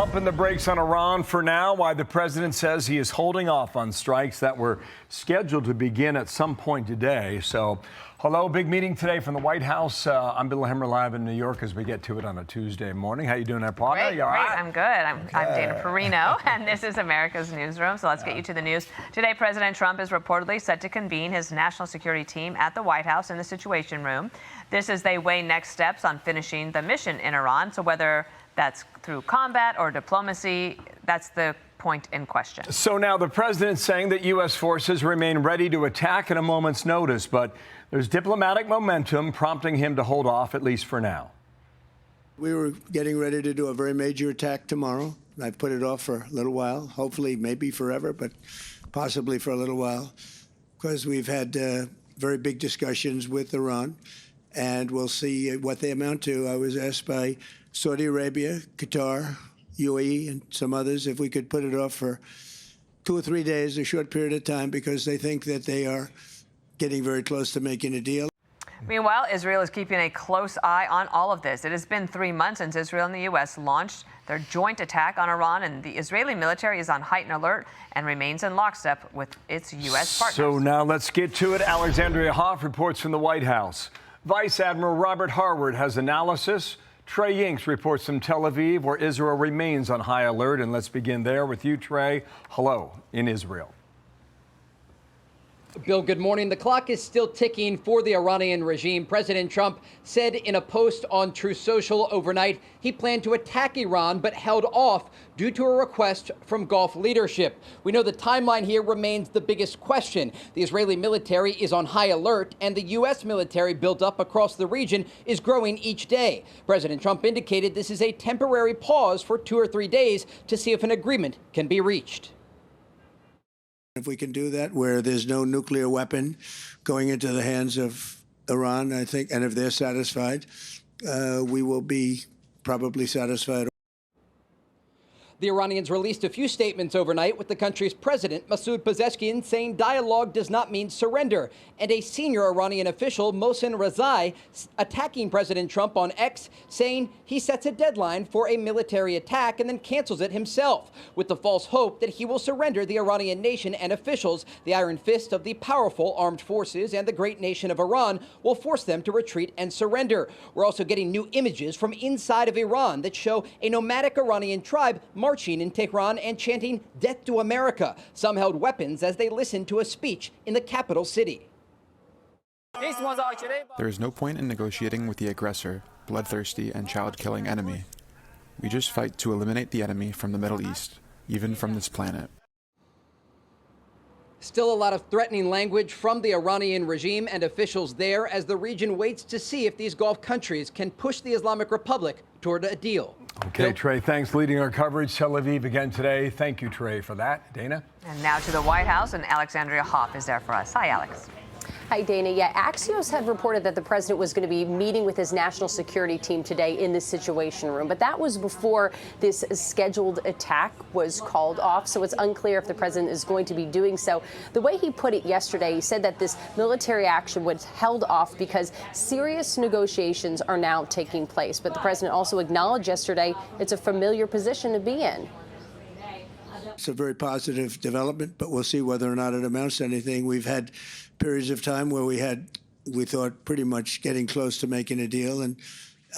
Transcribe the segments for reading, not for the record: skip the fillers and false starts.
pumping the brakes on Iran for now, while the president says he is holding off on strikes that were scheduled to begin at some point today. So, hello, big meeting today from the White House. I'm Bill Hemmer live in New York as we get to it on a Tuesday morning. How you doing there, partner? Great, I'm good. I'm Dana Perino, and this is America's Newsroom. So let's get you to the news. Today, President Trump is reportedly set to convene his national security team at the White House in the Situation Room. This as they weigh next steps on finishing the mission in Iran. So whether that's through combat or diplomacy, that's the point in question. So now the president's saying that U.S. forces remain ready to attack at a moment's notice, but there's diplomatic momentum prompting him to hold off, at least for now. We were getting ready to do a very major attack tomorrow. I've put it off for a little while, hopefully maybe forever, but possibly for a little while, because we've had very big discussions with Iran, and we'll see what they amount to. I was asked by Saudi Arabia, Qatar, UAE, and some others if we could put it off for 2 or 3 days, a short period of time, because they think that they are getting very close to making a deal. Meanwhile, Israel is keeping a close eye on all of this. It has been 3 months since Israel and the U.S. launched their joint attack on Iran, and the Israeli military is on heightened alert and remains in lockstep with its U.S. partners. So now let's get to it. Alexandria Hoff reports from the White House. Vice Admiral Robert Harward has analysis. Trey Yingst reports from Tel Aviv, where Israel remains on high alert. And let's begin there with you, Trey. Hello in Israel. Bill, good morning. The clock is still ticking for the Iranian regime. President Trump said in a post on Truth Social overnight he planned to attack Iran but held off due to a request from Gulf leadership. We know the timeline here remains the biggest question. The Israeli military is on high alert, and the U.S. military built up across the region is growing each day. President Trump indicated this is a temporary pause for 2 or 3 days to see if an agreement can be reached. If we can do that, where there's no nuclear weapon going into the hands of Iran, I think, and if they're satisfied, we will be probably satisfied. The Iranians released a few statements overnight, with the country's president, Masoud Pezeshkian, saying dialogue does not mean surrender, and a senior Iranian official, Mohsen Rezai, attacking President Trump on X, saying he sets a deadline for a military attack and then cancels it himself, with the false hope that he will surrender the Iranian nation and officials. The iron fist of the powerful armed forces and the great nation of Iran will force them to retreat and surrender. We're also getting new images from inside of Iran that show a nomadic Iranian tribe marching in Tehran and chanting "Death to America." Some held weapons as they listened to a speech in the capital city. There is no point in negotiating with the aggressor, bloodthirsty and child-killing enemy. We just fight to eliminate the enemy from the Middle East, even from this planet. Still a lot of threatening language from the Iranian regime and officials there as the region waits to see if these Gulf countries can push the Islamic Republic toward a deal. Okay, Bill? Trey, thanks leading our coverage. Tel Aviv again today. Thank you, Trey, for that. Dana? And now to the White House, and Alexandria Hoff is there for us. Hi, Alex. Hi, Dana. Yeah, Axios had reported that the president was going to be meeting with his national security team today in the Situation Room, but that was before this scheduled attack was called off, so it's unclear if the president is going to be doing so. The way he put it yesterday, he said that this military action was held off because serious negotiations are now taking place, but the president also acknowledged yesterday it's a familiar position to be in. It's a very positive development, but we'll see whether or not it amounts to anything. We've had periods of time where we thought pretty much getting close to making a deal, and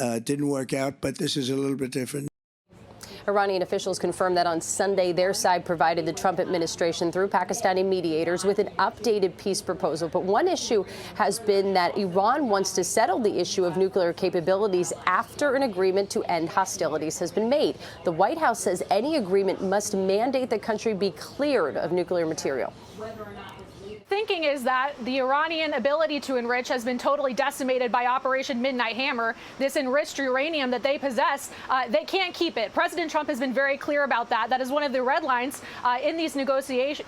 it didn't work out, but this is a little bit different. Iranian officials confirmed that on Sunday their side provided the Trump administration through Pakistani mediators with an updated peace proposal. But one issue has been that Iran wants to settle the issue of nuclear capabilities after an agreement to end hostilities has been made. The White House says any agreement must mandate the country be cleared of nuclear material. Thinking is that the Iranian ability to enrich has been totally decimated by Operation Midnight Hammer. This enriched uranium that they possess, they can't keep it. President Trump has been very clear about that. That is one of the red lines in these negotiations.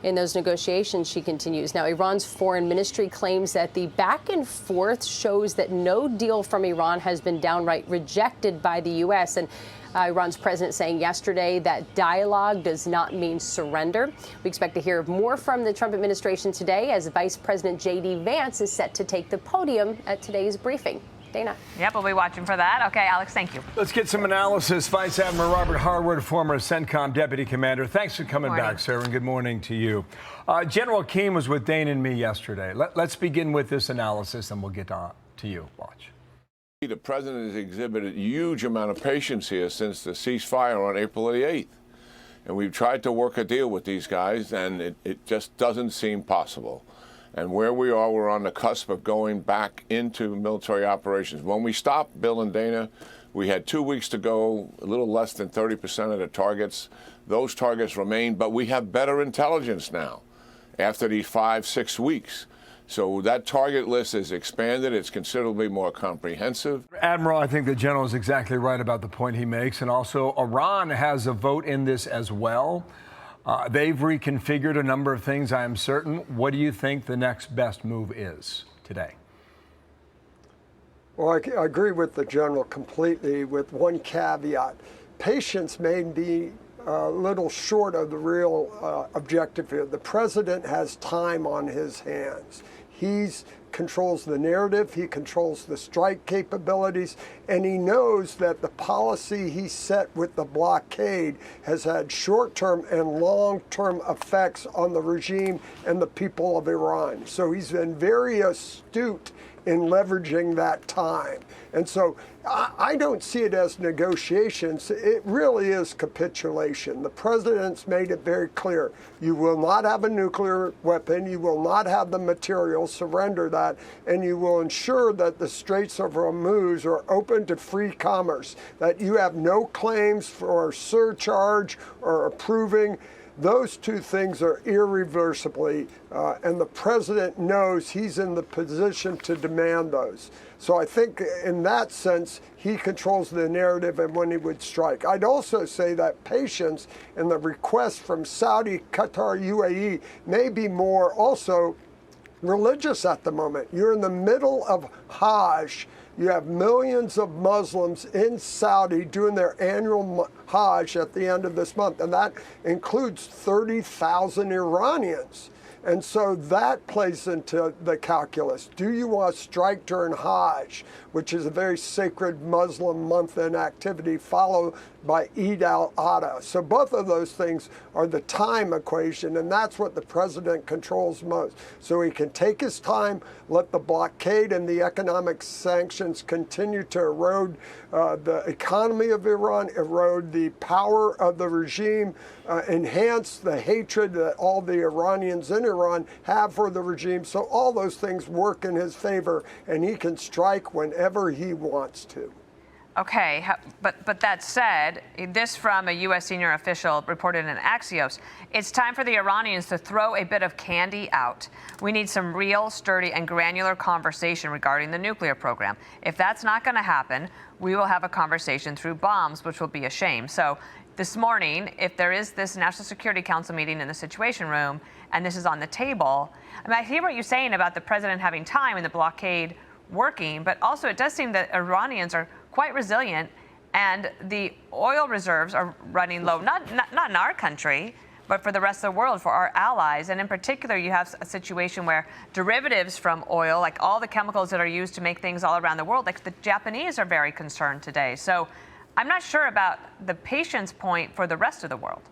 In those negotiations, she continues. Now, Iran's foreign ministry claims that the back and forth shows that no deal from Iran has been downright rejected by the U.S. And Iran's president saying yesterday that dialogue does not mean surrender. We expect to hear more from the Trump administration today as Vice President J.D. Vance is set to take the podium at today's briefing. Dana. Yep, we'll be watching for that. Okay, Alex, thank you. Let's get some analysis. Vice Admiral Robert Harward, former CENTCOM deputy commander. Thanks for coming back, sir, and good morning to you. General Keane was with Dana and me yesterday. Let's begin with this analysis, and we'll get to you. Watch. The president has exhibited a huge amount of patience here since the ceasefire on April the 8th. And we've tried to work a deal with these guys, and it just doesn't seem possible. And where we are, we're on the cusp of going back into military operations. When we stopped, Bill and Dana, we had 2 weeks to go, a little less than 30% of the targets. Those targets remain, but we have better intelligence now after these 5-6 weeks. So that target list is expanded. It's considerably more comprehensive. Admiral, I think the general is exactly right about the point he makes. And also, Iran has a vote in this as well. They've reconfigured a number of things, I am certain. What do you think the next best move is today? Well, I agree with the general completely, with one caveat. Patience may be a little short of the real objective here. The president has time on his hands. He controls the narrative, he controls the strike capabilities, and he knows that the policy he set with the blockade has had short-term and long-term effects on the regime and the people of Iran. So he's been very astute in leveraging that time. And so I don't see it as negotiations. It really is capitulation. The president's made it very clear. You will not have a nuclear weapon. You will not have the material. Surrender that. And you will ensure that the Straits of Hormuz are open to free commerce, that you have no claims for surcharge or approving. Those two things are irreversibly, and the president knows he's in the position to demand those. So I think in that sense, he controls the narrative and when he would strike. I'd also say that patience and the request from Saudi, Qatar, UAE may be more also religious at the moment. You're in the middle of Hajj. You have millions of Muslims in Saudi doing their annual Hajj at the end of this month, and that includes 30,000 Iranians. And so that plays into the calculus. Do you want to strike during Hajj, which is a very sacred Muslim month-end activity, followed by Eid al-Adha? So both of those things are the time equation, and that's what the president controls most. So he can take his time, let the blockade and the economic sanctions continue to erode the economy of Iran, erode the power of the regime, enhance the hatred that all the Iranians in Iran have for the regime. So all those things work in his favor, and he can strike whenever he wants to. Okay, but that said, this from a U.S. senior official reported in Axios, it's time for the Iranians to throw a bit of candy out. We need some real, sturdy, and granular conversation regarding the nuclear program. If that's not going to happen, we will have a conversation through bombs, which will be a shame. So this morning, if there is this National Security Council meeting in the Situation Room, and this is on the table, I hear what you're saying about the president having time and the blockade working, but also it does seem that Iranians are quite resilient, and the oil reserves are running low, not in our country, but for the rest of the world, for our allies. And in particular, you have a situation where derivatives from oil, like all the chemicals that are used to make things all around the world, like the Japanese are very concerned today. So I'm not sure about the patience point for the rest of the world.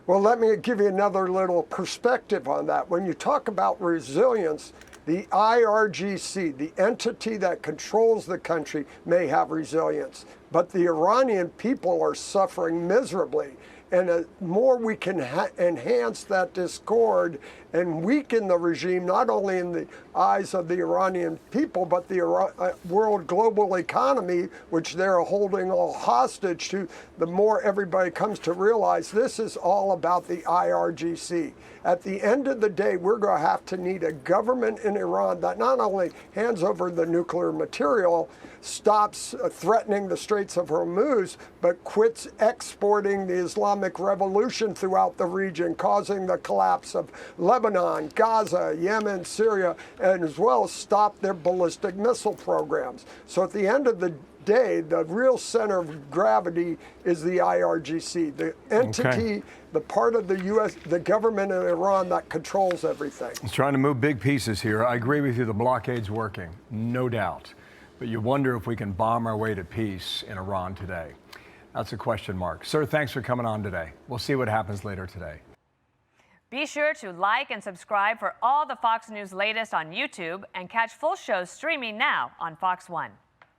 Well, let me give you another little perspective on that. When you talk about resilience, the IRGC, the entity that controls the country, may have resilience, but the Iranian people are suffering miserably. And the more we can enhance that discord and weaken the regime, not only in the eyes of the Iranian people, but the world global economy, which they're holding all hostage to, the more everybody comes to realize this is all about the IRGC. At the end of the day, we're going to have to need a government in Iran that not only hands over the nuclear material, stops threatening the Straits of Hormuz, but quits exporting the Islamic Revolution throughout the region, causing the collapse of Lebanon, Gaza, Yemen, Syria, and as well as stop their ballistic missile programs. So at the end of the day, the real center of gravity is the IRGC, the entity, the part of the U.S., the government in Iran that controls everything. It's trying to move big pieces here. I agree with you, the blockade's working, no doubt. But you wonder if we can bomb our way to peace in Iran today. That's a question mark. Sir, thanks for coming on today. We'll see what happens later today. Be sure to like and subscribe for all the Fox News latest on YouTube and catch full shows streaming now on Fox One.